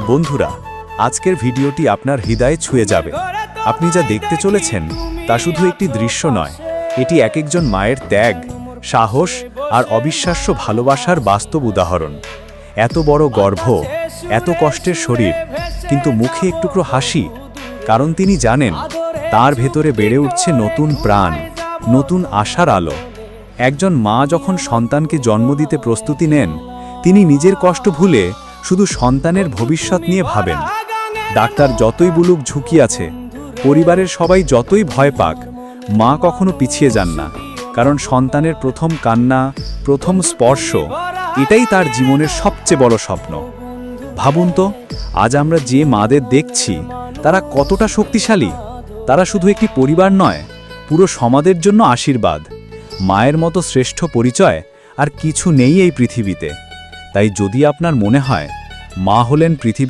বন্ধুরা, আজকের ভিডিওটি আপনার হৃদয়ে ছুঁয়ে যাবে। আপনি যা দেখতে চলেছেন তা শুধু একটি দৃশ্য নয়, এটি এক একজন মায়ের ত্যাগ, সাহস আর অবিশ্বাস্য ভালোবাসার বাস্তব উদাহরণ। এত বড় গর্ভ, এত কষ্টের শরীর, কিন্তু মুখে একটুকরো হাসি, কারণ তিনি জানেন তার ভেতরে বেড়ে উঠছে নতুন প্রাণ, নতুন আশার আলো। একজন মা যখন সন্তানকে জন্ম দিতে প্রস্তুতি নেন, তিনি নিজের কষ্ট ভুলে শুধু সন্তানের ভবিষ্যৎ নিয়ে ভাবেন। ডাক্তার যতই বলুক ঝুঁকি আছে, পরিবারের সবাই যতই ভয় পাক, মা কখনো পিছিয়ে যান না, কারণ সন্তানের প্রথম কান্না, প্রথম স্পর্শ, এটাই তার জীবনের সবচেয়ে বড় স্বপ্ন। ভাবুন তো, আজ আমরা যে মাদের দেখছি তারা কতটা শক্তিশালী। তারা শুধু একটি পরিবার নয়, পুরো সমাজের জন্য আশীর্বাদ। মায়ের মতো শ্রেষ্ঠ পরিচয় আর কিছু নেই এই পৃথিবীতে। তাই যদি আপনার মনে হয় মা হলেন পৃথিবী